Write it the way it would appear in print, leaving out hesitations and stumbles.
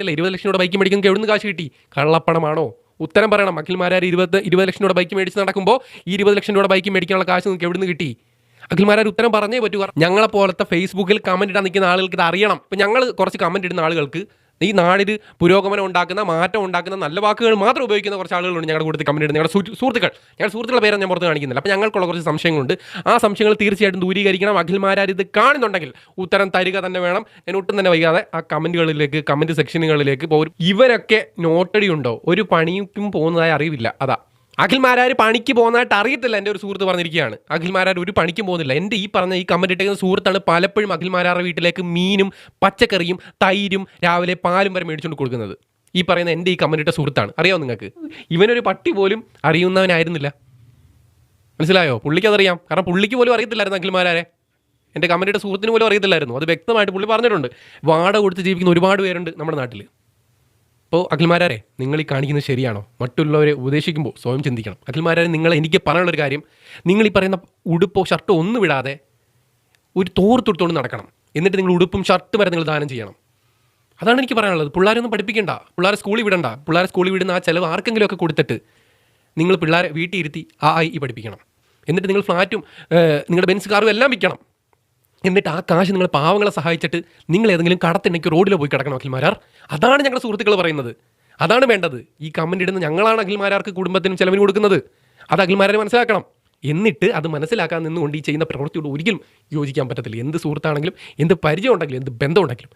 അല്ല 20 ലക്ഷം രൂപ ബൈക്ക് മേടിക്കുന്നത് എവിടുന്ന് കാശ് കിട്ടി? കള്ളപ്പണമാണോ? ഉത്തരം പറയണം. അഖിൽമാരാർ 20 ലക്ഷം രൂപ ബൈക്ക് മേടിച്ച് നടക്കുമ്പോൾ ഈ 20 ലക്ഷം രൂപ ബൈക്ക് മേടിക്കാനുള്ള കാശ് നിങ്ങൾക്ക് എവിടുന്ന് കിട്ടി? അഖിൽമാരാർ ഉത്തരം പറഞ്ഞേ പറ്റൂ. ഞങ്ങളെ പോലത്തെ ഫേസ്ബുക്കിൽ കമന്റ് ഇടാൻ നിൽക്കുന്ന ആളുകൾക്ക് ഇത് അറിയണം. ഇപ്പം ഞങ്ങൾ കുറച്ച് കമന്റ് ഇടുന്ന ആളുകൾക്ക് ഈ നാടിന് പുരോഗമനം ഉണ്ടാക്കുന്ന, മാറ്റം ഉണ്ടാക്കുന്ന നല്ല വാക്കുകൾ മാത്രം ഉപയോഗിക്കുന്ന കുറച്ച് ആളുകളുണ്ട് ഞങ്ങളുടെ കൂട്ടത്തിൽ കമന്റ് ഇടുന്ന ഞങ്ങളുടെ സുഹൃത്തുക്കളുടെ പേരെ ഞാൻ പുറത്ത് കാണിക്കുന്നില്ല. അപ്പോൾ ഞങ്ങൾക്കുള്ള കുറച്ച് സംശയങ്ങളുണ്ട്. ആ സംശയങ്ങൾ തീർച്ചയായിട്ടും ദൂരീകരിക്കണം. അഖിൽമാരാർ ഇത് കാണുന്നുണ്ടെങ്കിൽ ഉത്തരം തരിക തന്നെ വേണം. ഞാൻ ഒട്ടും തന്നെ വൈകാതെ ആ കമന്റ് സെക്ഷനുകളിലേക്ക് പോകും. ഇവരൊക്കെ നോട്ടടി ഉണ്ടോ? ഒരു പണിക്കും പോകുന്നതായി അറിവില്ല. അതാ അഖിൽമാരാർ പണിക്ക് പോകുന്നതായിട്ട് അറിയത്തില്ല. എൻ്റെ ഒരു സുഹൃത്ത് പറഞ്ഞിരിക്കുകയാണ്, അഖിൽമാരാർ ഒരു പണിക്കും പോകുന്നില്ല. എൻ്റെ ഈ പറഞ്ഞ ഈ കമന്റ് ഇട്ടേക്കുന്ന സുഹൃത്താണ് പലപ്പോഴും അഖിൽമാരാരുടെ വീട്ടിലേക്ക് മീനും പച്ചക്കറിയും തൈരും രാവിലെ പാലും വരെ മേടിച്ചുകൊണ്ട് കൊടുക്കുന്നത്. ഈ പറയുന്ന എൻ്റെ ഈ കമന്റ് ഇട്ട സുഹൃത്താണ്. അറിയാമോ നിങ്ങൾക്ക്? ഇവനൊരു പട്ടി പോലും അറിയുന്നവനായിരുന്നില്ല. മനസ്സിലായോ? പുള്ളിക്ക് അതറിയാം. കാരണം പുള്ളിക്ക് പോലും അറിയത്തില്ലായിരുന്നു അഖിൽമാരാരെ. എൻ്റെ കമന്റ് ഇട്ട സുഹൃത്തിന് പോലും അറിയത്തില്ലായിരുന്നു. അത് വ്യക്തമായിട്ട് പുള്ളി പറഞ്ഞിട്ടുണ്ട്. വാടക കൊടുത്ത് ജീവിക്കുന്ന ഒരുപാട് പേരുണ്ട് നമ്മുടെ നാട്ടിൽ. അപ്പോൾ അഖിൽമാരാരെ, നിങ്ങൾ ഈ കാണിക്കുന്നത് ശരിയാണോ? മറ്റുള്ളവരെ ഉപദേശിക്കുമ്പോൾ സ്വയം ചിന്തിക്കണം. അഖിൽമാരാരെ, എനിക്ക് പറയാനുള്ളൊരു കാര്യം, നിങ്ങൾ ഈ പറയുന്ന ഉടുപ്പോ ഷർട്ടോ ഒന്നും വിടാതെ ഒരു തോർത്തുടുത്തോണ്ട് നടക്കണം. എന്നിട്ട് നിങ്ങൾ ഉടുപ്പും ഷർട്ടും വരെ നിങ്ങൾ ദാനം ചെയ്യണം. അതാണ് എനിക്ക് പറയാനുള്ളത്. പിള്ളേരൊന്നും പഠിപ്പിക്കേണ്ട, പിള്ളേരെ സ്കൂളിൽ വിടണ്ട. പിള്ളേരെ സ്കൂളിൽ വിടുന്ന ആ ചിലവ് ആർക്കെങ്കിലുമൊക്കെ കൊടുത്തിട്ട് നിങ്ങൾ പിള്ളേരെ വീട്ടിൽ ഇരുത്തി ഈ പഠിപ്പിക്കണം. എന്നിട്ട് നിങ്ങൾ ഫ്ലാറ്റും നിങ്ങളുടെ ബെൻസ് കാറും എല്ലാം വിൽക്കണം. എന്നിട്ട് ആ കാശ് നിങ്ങൾ പാവങ്ങളെ സഹായിച്ചിട്ട് നിങ്ങൾ ഏതെങ്കിലും കടത്തിണ്ടെങ്കിൽ റോഡിൽ പോയി കിടക്കണം അഖിൽമാരാർ. അതാണ് ഞങ്ങളുടെ സുഹൃത്തുക്കൾ പറയുന്നത്. അതാണ് വേണ്ടത്. ഈ കമന്റ് ഇടുന്ന ഞങ്ങളാണ് അഖിൽമാരാർക്ക് കുടുംബത്തിനും ചെലവിന് കൊടുക്കുന്നത്. അത് അഖിൽമാരെ മനസ്സിലാക്കണം. എന്നിട്ട് അത് മനസ്സിലാക്കാൻ നിന്നുകൊണ്ട് ഈ ചെയ്യുന്ന പ്രവൃത്തിയോട് ഒരിക്കലും യോജിക്കാൻ പറ്റത്തില്ല. എന്ത് സുഹൃത്താണെങ്കിലും, എന്ത് പരിചയം ഉണ്ടെങ്കിലും, എന്ത് ബന്ധം ഉണ്ടെങ്കിലും.